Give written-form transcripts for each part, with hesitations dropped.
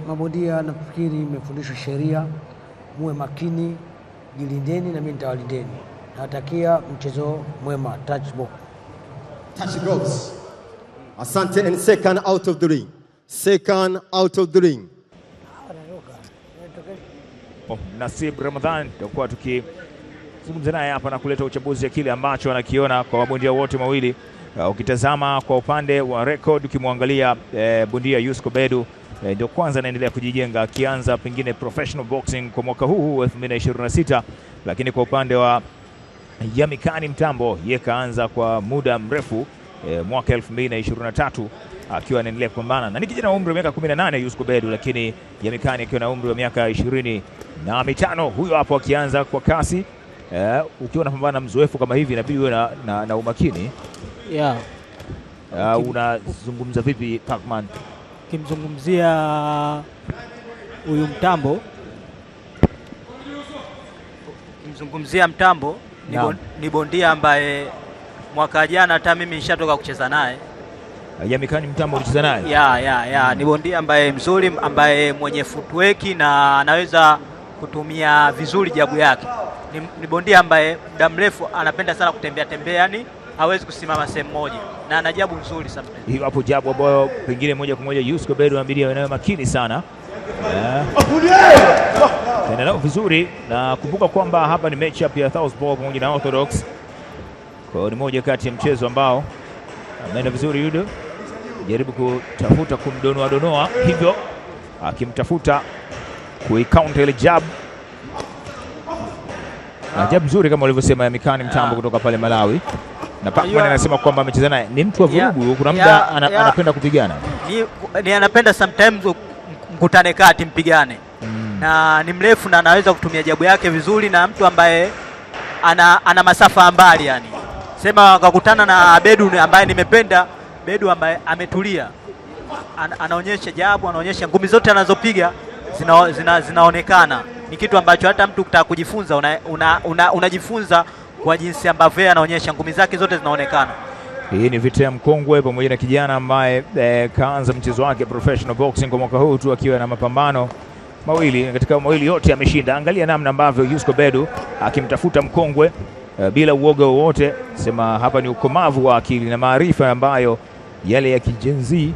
Mabondia nafikiri mmefundishwa sheria, muwe makini, jilindeni na mimi nitawalindeni. Natakia mchezo mwema. Touch box. Asante. And second out of the ring. Second out of the ring. Nasib Ramadhan tutakuwa tukizungumza naye hapa na kuleta uchambuzi ya kile ambacho anakiona kwa mabondia wote mawili. Ukitazama kwa upande wa record, ukimwangalia bondia Yusko Bedu ndio kwanza anaendelea kujijenga, akianza pengine professional boxing kwa mwaka huu 2026, lakini kwa upande wa Yamikani Mtambo yeye kaanza kwa muda mrefu mwaka 2023 akiwa anaendelea kupambana na ni kijana umri wa miaka 18 Yusko Bedu, lakini Yamikani akiwa na umri wa miaka 25. Huyo hapo akianza kwa kasi. Ukiwa unapambana mzoefu kama hivi inabidi uwe na umakini. Yeah. Unazungumza vipi Pacman? Kimzungumzia huyu Mtambo, ni bondia ambaye mwaka jana hata mimi nishatoka kucheza naye. Yamikani Mtambo ulicheza naye? Ni bondia ambaye mzuri, ambaye mwenye footwork na anaweza kutumia vizuri jabu yake. Ni bondia ambaye muda mrefu anapenda sana kutembea, yani hawezi kusimama sehemu moja na ana jabu nzuri sana. Hiyo hapo jabu ambayo pengine moja kwa moja Yusko Bedu anabidi awe makini sana. Tena vizuri, na kumbuka kwamba hapa ni matchup ya Southpaw pamoja na Orthodox. Kwa hiyo ni moja kati ya mchezo ambao ameenda vizuri. Yudo jaribu kutafuta kumdonoa hivyo, akimtafuta kuicounter ile jab. Jab nzuri kama ulivyosema Yamikani Mtambo kutoka pale Malawi. Na Pacman anasema kwamba amecheza naye ni mtu wa vurugu, kuna muda anapenda kupigana. Ni anapenda sometimes mkutane kati mpigane. Na ni mrefu na anaweza kutumia jabu yake vizuri, na mtu ambaye ana masafa mbali yani. Sema akakutana na Bedu ambaye nimependa Bedu ambaye ametulia. Anaonyesha jabu, anaonyesha ngumi zote anazopiga zinaonekana. Ni kitu ambacho hata mtu kutaka kujifunza unajifunza kwa jinsi ambavyo anaonyesha ngumi zake zote zinaonekana. Hii ni vita ya mkongwe pamoja na kijana ambaye kaanza mchezo wake professional boxing kwa mwaka huu tu akiwa na mapambano mawili, katika mawili yote ameshinda. Angalia namna ambavyo Yusko Bedu akimtafuta mkongwe bila uoga wowote. Sema hapa ni ukomavu wa akili na maarifa ambayo yale ya kijenzi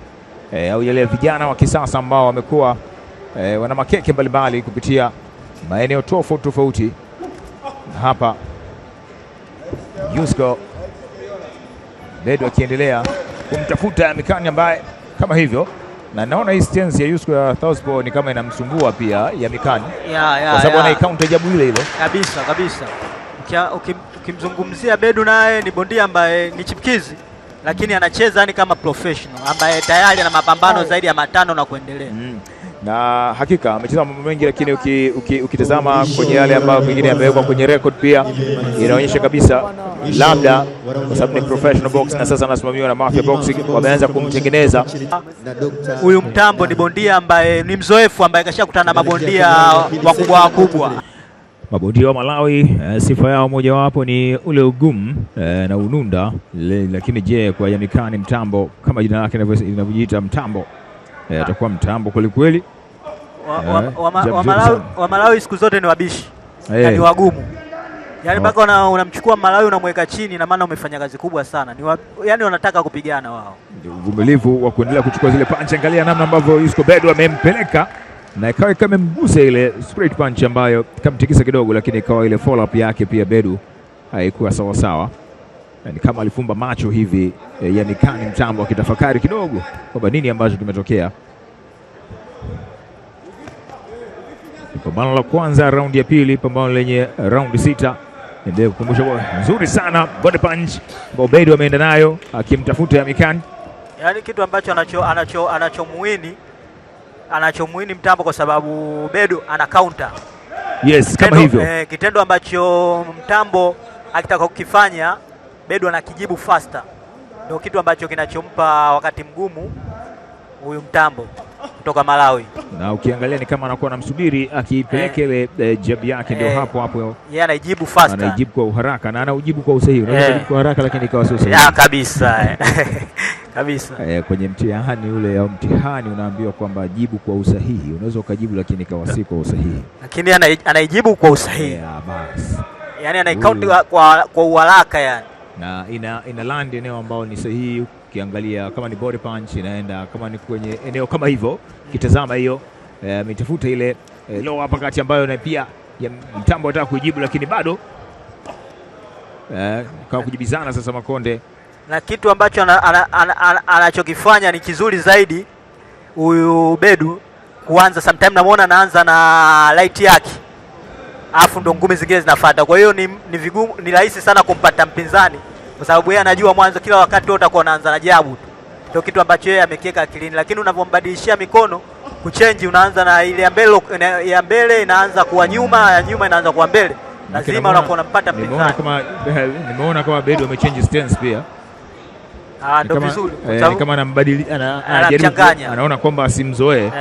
au yale ya vijana wa kisasa ambao wamekuwa wana makeke mbalimbali kupitia maeneo tofauti. Hapa Yusko Bedu akiendelea kumtafuta Yamikani ambaye kama hivyo, na naona hii stance ya Yusko ya Southpaw ni kama inamsumbua pia Yamikani, kwa sababu anaikaunta jabu ile kabisa. Ukimzungumzia Bedu naye ni bondia ambaye ni chipkizi, lakini anacheza yani kama professional ambaye tayari ana mapambano zaidi ya 5 na kuendelea. Na hakika amecheza mambo mengi, lakini ukitazama kwenye yale ambayo pengine yamewekwa kwenye record pia inaonyesha kabisa, labda kwa sababu ni professional boxing na sasa anasimamiwa na Mafia Boxing, wameanza kumtengeneza. Huyu Mtambo ni bondia ambaye ni mzoefu, ambaye kashakutana na mabondia wakubwa. Mabondia wa Malawi sifa yao mojawapo ni ule ugumu na ununda, lakini je, kwa Yamikani Mtambo kama jina lake linavyojiita Mtambo, atakuwa Mtambo kweli. Wa Malawi siku zote ni wabishi, ni wagumu. Yani mpaka unamchukua Malawi unamweka chini, na maana umefanya kazi kubwa sana. Yani wanataka kupigana wao. Uvumilivu wa kuendelea kuchukua zile punch. Angalia namna ambavyo Yusko Bedu amempeleka na ikawa kama mgusa ile straight punch ambayo kamtikisa kidogo, lakini ikawa ile follow up yake pia Bedu haikuwa sawa. Ni kama alifumba macho hivi Yamikani Mtambo akitafakari kidogo kwamba nini ambacho kimetokea. Pambano la kwanza raundi ya pili, pambano lenye raundi 6. Ndio kukumbusha nzuri sana body punch ambao Bedu ameenda nayo akimtafuta Yamikani. Yani kitu ambacho anachomuini Mtambo, kwa sababu Bedu ana counter. Yes, kama hivyo. Kitendo ambacho Mtambo akitaka kukifanya Bedu anakijibu faster. Ndio kitu ambacho kinachompa wakati mgumu huyu Mtambo kutoka Malawi. Na ukiangalia ni kama anakuwa anamsubiri akipeleke ile jab yake, ndio hapo yeye anajibu faster. Anajibu kwa uharaka na anaujibu kwa usahihi. Unaweza kujibu kwa haraka lakini ikawa sio sahihi. Kabisa. kabisa. Kwenye mtihani ule au mtihani unaambiwa kwamba jibu kwa usahihi. Unaweza ukajibu lakini kawa si kwa usahihi. Lakini anaijibu kwa usahihi. Basi. Yaani anaikaunti kwa uharaka yani. Na ina land eneo ambao ni sahihi. Ukiangalia kama ni body punch inaenda, kama ni kwenye eneo kama hivyo, kitazama hiyo mitafuta ile low hapa kati ambayo na pia ya Mtambo anataka kujibu lakini bado kwa kujibizana sasa Makonde. Na kitu ambacho anachokifanya ni kizuri zaidi huyu Bedu kuanza, sometimes namuona anaanza na light yake alafu ndo ngumi zingine zinafuata. Kwa hiyo ni vigumu, ni rahisi sana kumpata mpinzani kwa sababu yeye anajua mwanzo kila wakati wote utakuwa unaanza na jabu tu. Ndio kitu ambacho yeye amekiweka akilini, lakini unavombadilishia mikono kuchange, unaanza na ile ya mbele inaanza kuwa nyuma, ya nyuma inaanza kuwa mbele, lazima unakuwa unampata mpinzani. Nimeona kama Bedu amechange stance pia. Ndio vizuri kama anachanganya, anaona kwamba asimzoee.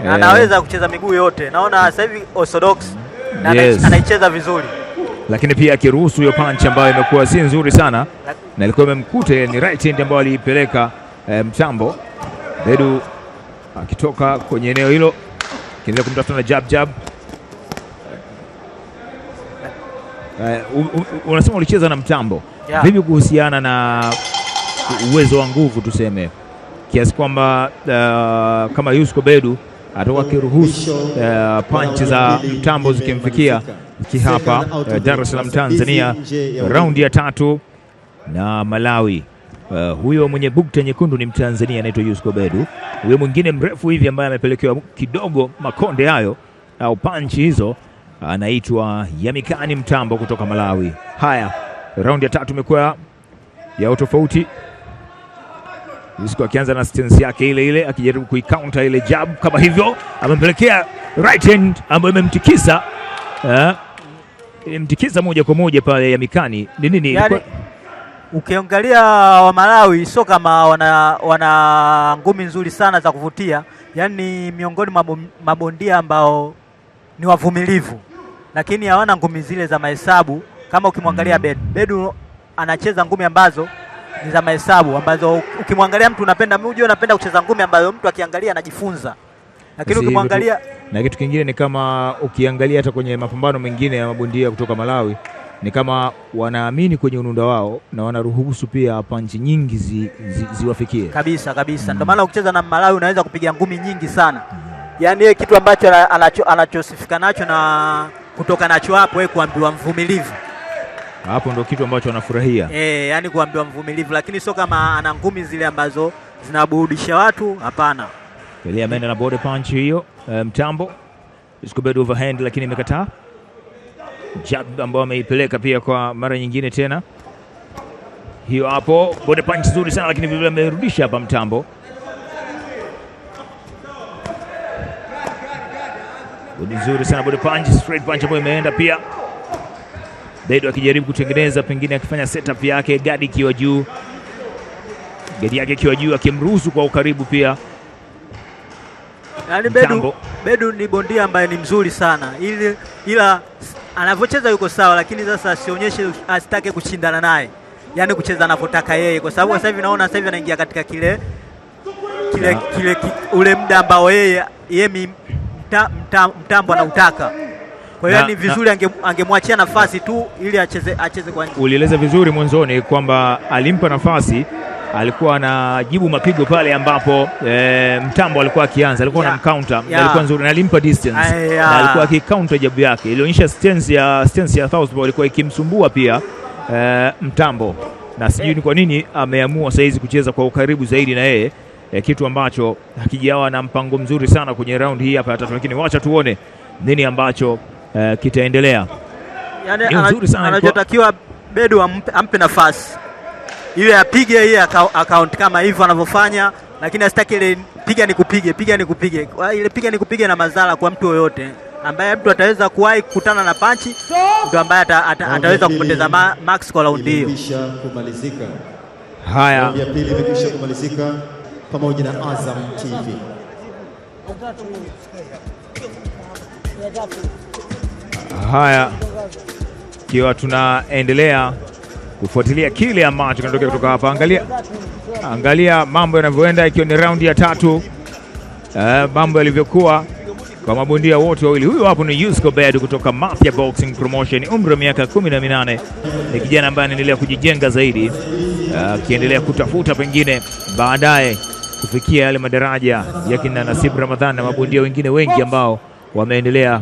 Anaweza kucheza miguu yote, naona sasa hivi orthodox na anaicheza vizuri, lakini pia akiruhusu hiyo punch ambayo imekuwa si nzuri sana na ilikuwa imemkuta ni right hand ambayo aliipeleka Mtambo. Bedu akitoka kwenye eneo hilo kiendelea kumtafuta na jab. Unasema ulicheza na Mtambo, vipi kuhusiana na uwezo wa nguvu tuseme, kiasi kwamba kama Yusko Bedu atakuwa akiruhusu punch za Mtambo zikimfikia hapa Dar es Salaam Tanzania, raundi ya 3 na Malawi. Huyo mwenye bukta nyekundu ni Mtanzania anaitwa Yusko Bedu. Huyo mwingine mrefu hivi ambaye amepelekewa kidogo makonde hayo au punch hizo anaitwa Yamikani Mtambo kutoka Malawi. Haya, raundi ya 3 imekuwa ya tofauti. Yusko akianza na stance yake ile akijaribu kuicounter ile jab kama hivyo, amempelekea right hand ambayo imemtikisa imemtikisa moja kwa moja pale Yamikani. Ni nini yani, ukiangalia wa Malawi sio kama wana ngumi nzuri sana za kuvutia, yani miongoni mabondia ambao ni wavumilivu, lakini hawana ngumi zile za mahesabu. Kama ukimwangalia Bedu anacheza ngumi ambazo ni za mahesabu, ambazo ukimwangalia mtu unapenda kucheza ngumi ambazo mtu akiangalia anajifunza. Lakini ukimwangalia na kitu kingine ni kama ukiangalia hata kwenye mapambano mengine ya mabondia kutoka Malawi ni kama wanaamini kwenye ununda wao na wanaruhusu pia panchi nyingi ziwafikie. Kabisa. Ndio maana ukicheza na Malawi unaweza kupiga ngumi nyingi sana. Yaani yeye kitu ambacho anachosifika nacho na kutoka nacho hapo yeye kuambiwa mvumilivu. Hapo ndio kitu ambacho anafurahia. Yani kuambiwa mvumilivu, lakini sio kama ana ngumi zile ambazo zinaburudisha watu, hapana. Ile ameenda na body punch hiyo Mtambo. Yusko Bedu overhand lakini imekataa. Jab ambao ameipeleka pia kwa mara nyingine tena. Hiyo hapo body punch nzuri sana lakini vile amerudisha hapa Mtambo. Body nzuri sana, body punch, straight punch ambayo imeenda pia. Bedu akijaribu kutengeneza, pengine akifanya setup yake, gadi ikiwa juu. Gadi yake ikiwa juu akimruhusu kwa ukaribu pia. Yaani Bedu ni bondia ambaye ni mzuri sana. Ila anavyocheza yuko sawa, lakini sasa asionyeshe, asitake kushindana naye. Yaani kucheza anavyotaka yeye, kwa sababu sasa hivi naona sasa hivi anaingia katika ule muda ambao yeye Mtambo anautaka. Kwa hiyo ni vizuri angemwachia nafasi tu ili acheze kwa nje. Ulieleza vizuri mwanzoni kwamba alimpa nafasi, alikuwa anajibu mapigo pale ambapo Mtambo alikuwa akianza, alikuwa na counter, alikuwa nzuri na alimpa distance. Na alikuwa akicounter jabu yake. Ilionyesha stance ya Southpaw ilikuwa ikimsumbua pia Mtambo. Na sijui ni kwa nini ameamua saizi kucheza kwa ukaribu zaidi na yeye, kitu ambacho hakijawa na mpango mzuri sana kwenye round hii hapa ya 3, lakini wacha tuone nini ambacho kitaendelea. Yani anachotakiwa Bedu ampe nafasi ile apige hii account kama hivyo anavyofanya, lakini asitaki ile piga nikupige. Ile piga nikupige na madhara kwa mtu yoyote ambaye mtu ataweza kuwahi kukutana na panchi, ndio ambaye ataweza kupoteza max kwa round hiyo. Haya, round ya pili imekwisha kumalizika pamoja na Azam TV. Haya, kiwa tunaendelea kufuatilia kile ambacho kinatokea kutoka hapa. Angalia mambo yanavyoenda, ikiwa ni raundi ya 3, mambo yalivyokuwa kwa mabondia wote wawili. Huyu hapo ni Yusko Bedu kutoka Mafia Boxing Promotion, umri wa miaka 18. Ni kijana ambaye anaendelea kujijenga zaidi, akiendelea kutafuta pengine baadaye kufikia yale madaraja ya kina Nasib Ramadhan na mabondia wengine wengi ambao wameendelea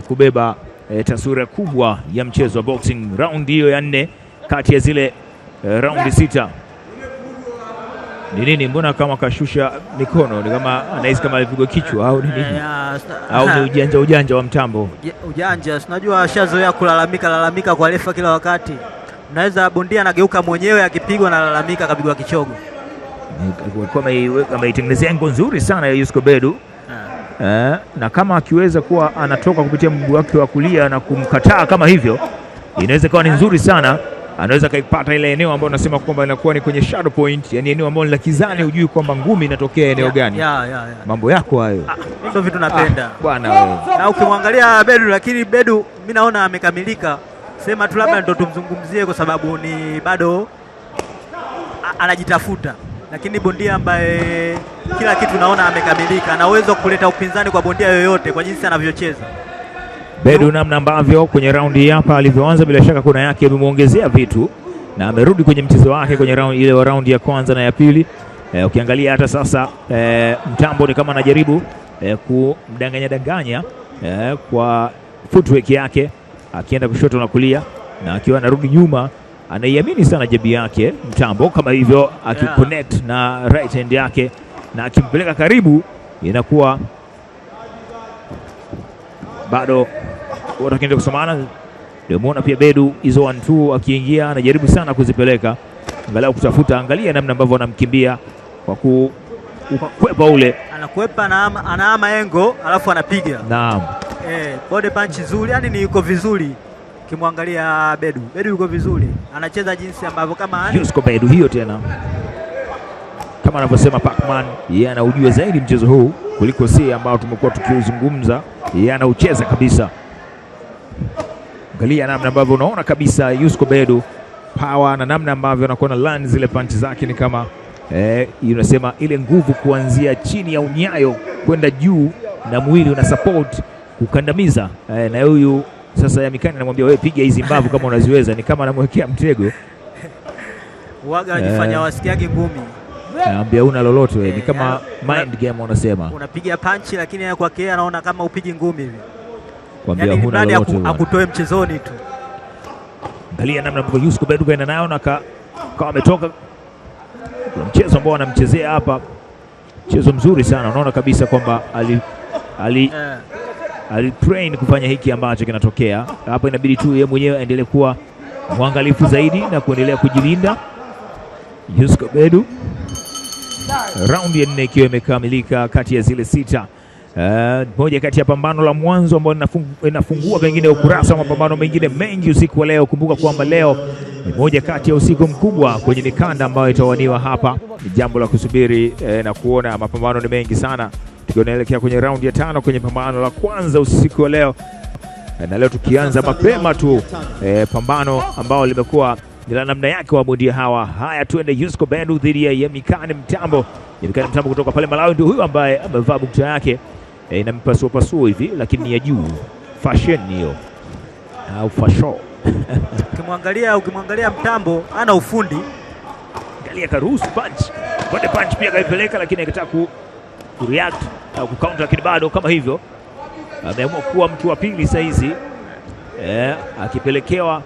kubeba taswira kubwa ya mchezo wa boxing. Raundi hiyo ya 4 kati ya zile raundi 6. Ni nini? Mbona kama kashusha mikono? Ni kama anahisi kama alipigwa kichwa au nini? Au ni ujanja wa mtambo? Ujanja, unajua ashazoea kulalamika kwa refa kila wakati. Unaweza bondia anageuka mwenyewe, akipigwa na lalamika akapigwa kichogo. Ameitengenezea ngo nzuri sana ya Yusko Bedu. Na kama akiweza kuwa anatoka kupitia mguu wake wa kulia na kumkataa kama hivyo, inaweza kuwa ni nzuri sana. Anaweza kaipata ile eneo ambalo unasema kwamba inakuwa ni kwenye shadow point, yani eneo ambalo la kizani, hujui kwamba ngumi inatokea eneo gani. Mambo yako hayo. Ndio vitu napenda. Bwana wewe. Na ukimwangalia Bedu, lakini Bedu mimi naona amekamilika. Sema tu labda ndio tumzungumzie kwa sababu ni bado anajitafuta. Lakini bondia ambaye kila kitu naona amekamilika, ana uwezo kuleta upinzani kwa bondia yoyote kwa jinsi anavyocheza. Bedu namna ambavyo kwenye raundi hapa alivyoanza, bila shaka kuna yake amemuongezea vitu na amerudi kwenye mchezo wake kwenye raundi ya kwanza na ya pili. Ukiangalia hata sasa mtambo ni kama anajaribu kumdanganya kwa footwork yake, akienda kushoto na kulia, na akiwa anarudi nyuma anaiamini sana jebi yake mtambo kama hivyo, akiconnect na right hand yake na akimpeleka karibu, inakuwa bado watakienda kusomana. Ndio muona pia Bedu hizo 1-2 akiingia anajaribu sana kuzipeleka, angalau kutafuta. Angalia namna ambavyo anamkimbia kwa kukwepa ule, anakwepa na anaama engo alafu anapiga. Naam. Body punch nzuri, yani ni yuko vizuri. Kimwangalia Bedu yuko vizuri, anacheza jinsi ambavyo kama Yusko Bedu hiyo tena, kama anavyosema Pacman, yeye anaujua zaidi mchezo huu kuliko si ambao tumekuwa tukiuzungumza. Yeye anaucheza kabisa. Angalia namna ambavyo unaona kabisa Yusko Bedu power na namna ambavyo anakuwa na land zile punch zake, ni kama unasema ile nguvu kuanzia chini ya unyayo kwenda juu, na mwili una support kukandamiza. Na huyu sasa Yamikani anamwambia wewe piga hizi mbavu kama unaziweza, ni kama anamwekea mtego. Waga anajifanya wasikiage ngumi. Anambia una lolote wewe, ni kama mind game wanasema. Unapiga punch lakini kwake anaona kama upigi ngumi hivi. Kwambia huna lolote, akutoe mchezoni tu. Angalia namna ambavyo Yusko Bedu kaenda nayo na kama ametoka kwa mchezo ambao anamchezea hapa, mchezo mzuri sana. Unaona kabisa kwamba ali train kufanya hiki ambacho kinatokea hapa. Inabidi tu yeye mwenyewe aendelee kuwa mwangalifu zaidi na kuendelea kujilinda. Yusko Bedu, raundi ya 4 ikiwa imekamilika kati ya zile 6. Moja kati ya pambano la mwanzo ambao inafungua pengine ukurasa wa mapambano mengine mengi usiku wa leo. Kumbuka kwamba leo ni moja kati ya usiku mkubwa kwenye mikanda ambayo itawaniwa hapa. Ni jambo la kusubiri na kuona. Mapambano ni mengi sana, tunaelekea kwenye raundi ya 5 kwenye pambano la kwanza usiku wa leo. Na leo tukianza mapema tu pambano ambao limekuwa la namna yake wa bondia hawa. Haya, tuende Yusko Bedu dhidi ya Yamikani Mtambo. Yamikani Mtambo kutoka pale Malawi, ndio huyu ambaye amevaa bukta yake inampasua pasua hivi, lakini ni ya juu, fashion hiyo au fashion. Ukimwangalia Mtambo ana ufundi. Angalia karuhusu punch, body punch pia kaipeleka, lakini akataka ku react au ku counter, lakini bado kama hivyo ameamua kuwa mtu wa pili sasa hizi, akipelekewa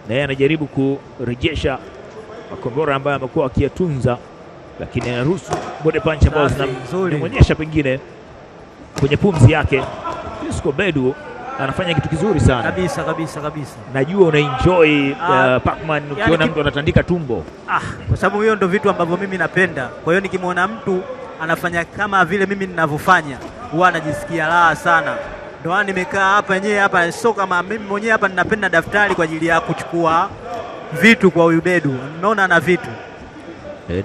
na yeye anajaribu kurejesha makombora ambayo amekuwa akiyatunza, lakini anaruhusu body punch ambazo zinaonyesha pengine kwenye pumzi yake. Yusko Bedu anafanya kitu kizuri sana kabisa. Najua una enjoy Pacman ukiona mtu anatandika tumbo. Kwa sababu hiyo ndio vitu ambavyo mimi napenda. Kwa hiyo nikimwona mtu anafanya kama vile mimi ninavyofanya, huwa anajisikia raha sana. Ndio nimekaa hapa yenyewe hapa, sio kama mimi mwenyewe hapa ninapenda daftari kwa ajili ya kuchukua vitu kwa huyu Bedu. Nimeona ana vitu.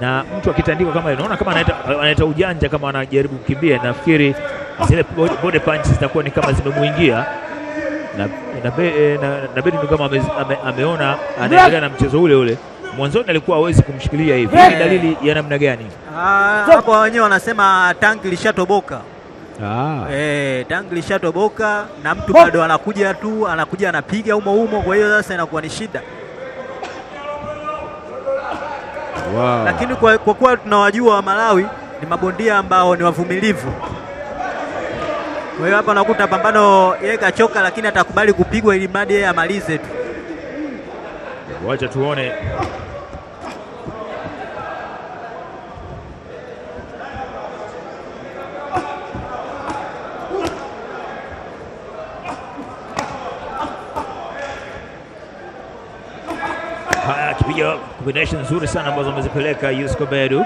Na mtu akitandikwa kama unaona kama anaita ujanja, kama anajaribu kukimbia, nafikiri zile body punches zitakuwa ni kama zimemuingia. na Bedu kama ameona anaendelea na mchezo ule ule. Mwanzoni alikuwa hawezi kumshikilia hivi. Ni dalili ya namna gani? Hapo wenyewe wanasema tanki lishatoboka. Tanki lishatoboka na mtu bado anakuja anapiga humo, kwa hiyo sasa inakuwa ni shida. Wow. Lakini kwa kuwa tunawajua wa Malawi ni mabondia ambao ni wavumilivu. Kwa hiyo hapa unakuta pambano yeye kachoka, lakini atakubali kupigwa ili mradi yeye amalize tu. Wacha tuone. Haya, akipiga combination nzuri sana ambazo amezipeleka Yusko Bedu,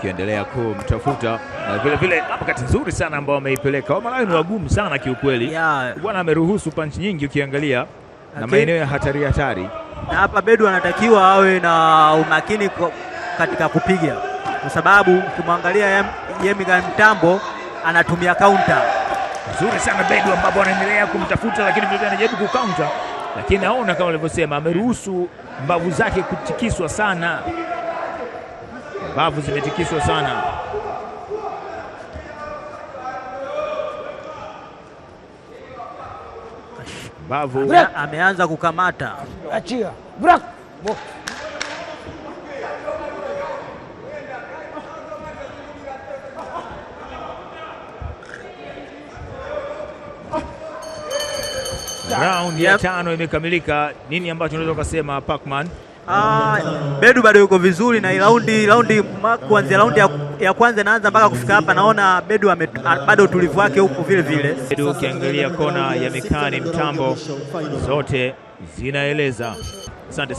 kiendelea kumtafuta na vile vile kati nzuri sana ambao ameipeleka. Wamalawi ni wagumu sana kiukweli. Bwana ameruhusu punch nyingi ukiangalia na maeneo ya hatari. Na hapa Bedu anatakiwa awe na umakini katika kupiga, kwa sababu ukimwangalia Yemiga Mtambo anatumia counter nzuri sana Bedu, ambapo anaendelea kumtafuta, lakini vile anajaribu kucounter, lakini naona kama alivyosema ameruhusu mbavu zake kutikiswa sana. Mbavu zimetikiswa sana. Mbavu ameanza kukamata. Achia. Break. Round ya 5 imekamilika. Nini ambacho unaweza kusema Pacman? Bedu bado yuko vizuri na raundi kuanzia raundi ya kwanza inaanza mpaka kufika hapa, naona Bedu bado utulivu wake huko vile vile. Bedu ukiangalia kona ya Mikani Mtambo zote zinaeleza. Asante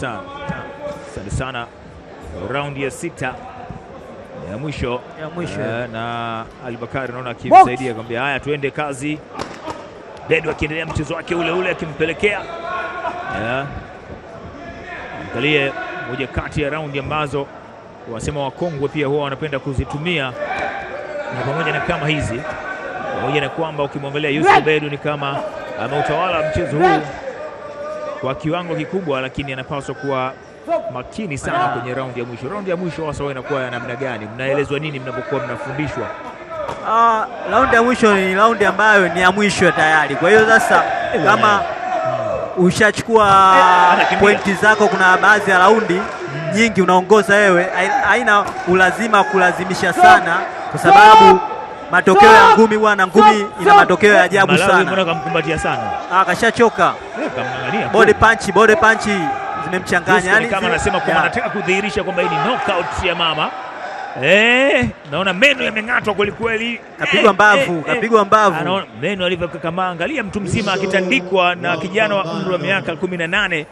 sana. Raundi ya 6 ya mwisho na Albakari naona akimsaidia kumwambia haya tuende kazi. Bedu akiendelea mchezo wake ule akimpelekea. Angalie moja kati ya raundi ambazo wasema wakongwe pia huwa wanapenda kuzitumia, na pamoja na kama hizi, pamoja na kwamba ukimwangalia Yusko Bedu ni kama ameutawala mchezo huu kwa kiwango kikubwa, lakini anapaswa kuwa makini sana kwenye raundi ya mwisho. Raundi ya mwisho hasa inakuwa ya namna gani? Mnaelezwa nini mnapokuwa mnafundishwa? Raundi ya mwisho ni raundi ambayo ni ya mwisho tayari. Kwa hiyo sasa kama ushachukua pointi zako, kuna baadhi ya raundi nyingi unaongoza wewe, haina ulazima kulazimisha sana, kwa sababu matokeo ya ngumi bwana, ngumi ina matokeo ya ajabu sana. Mbona kamkumbatia sana? Kashachoka. Kamng'ang'ania. Body punch zimemchanganya, yani kama anasema kwamba anataka kudhihirisha kwamba hii ni knockout ya mama. Naona meno yameng'atwa kweli kweli. Kapigwa mbavu. Anaona meno alivyokakamaa. Angalia mtu mzima akitandikwa na kijana wa umri wa miaka 18.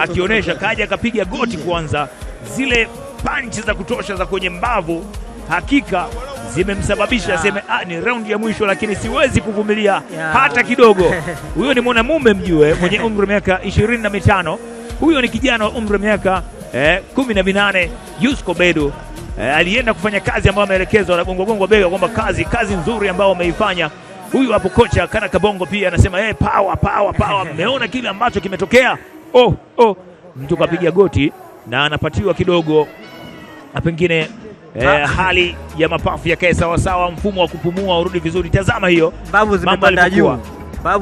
Akionyesha kaja akapiga goti kwanza. Zile punch za kutosha za kwenye mbavu hakika zimemsababisha aseme ni raundi ya mwisho, lakini siwezi kuvumilia hata kidogo. Huyo ni mwanamume mjue, mwenye umri wa miaka 25. Huyo ni kijana wa umri wa miaka 18. Yusko Bedu alienda kufanya kazi ambayo ameelekezwa na Bongo Bega kwamba kazi nzuri ambayo ameifanya. Huyu hapo kocha Kana Kabongo pia anasema power. Mmeona kile ambacho kimetokea? Mtu kapiga goti na anapatiwa kidogo pengine hali ya mapafu yakae sawa, mfumo wa kupumua urudi vizuri. Tazama hiyo, mbavu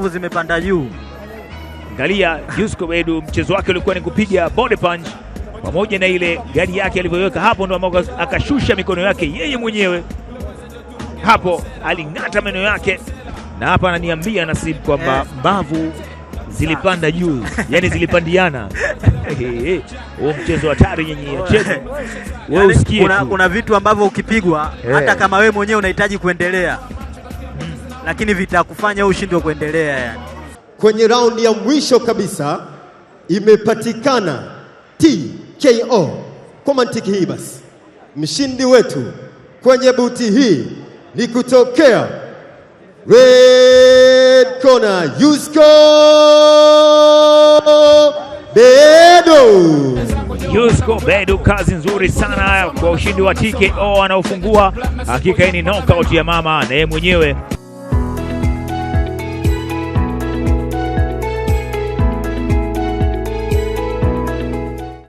zimepanda juu. Angalia Yusko Bedu, mchezo wake ulikuwa ni kupiga body punch pamoja na ile gari yake alivyoweka hapo, ndo akashusha mikono yake yeye mwenyewe hapo, aling'ata meno yake. Na hapa ananiambia Nasib kwamba mbavu zilipanda juu, yani zilipandiana. Huo mchezo hatari nyenye mchezo. Wewe usikie kuna vitu ambavyo ukipigwa hata kama wewe mwenyewe unahitaji kuendelea, lakini vitakufanya ushindwe kuendelea yani. Kwenye raundi ya mwisho kabisa imepatikana TKO. Kwa mantiki hii basi, mshindi wetu kwenye buti hii ni kutokea red corner, Yusko Bedu. Yusko Bedu, kazi nzuri sana kwa ushindi wa TKO anaofungua. Hakika hii ni knockout ya mama na yeye mwenyewe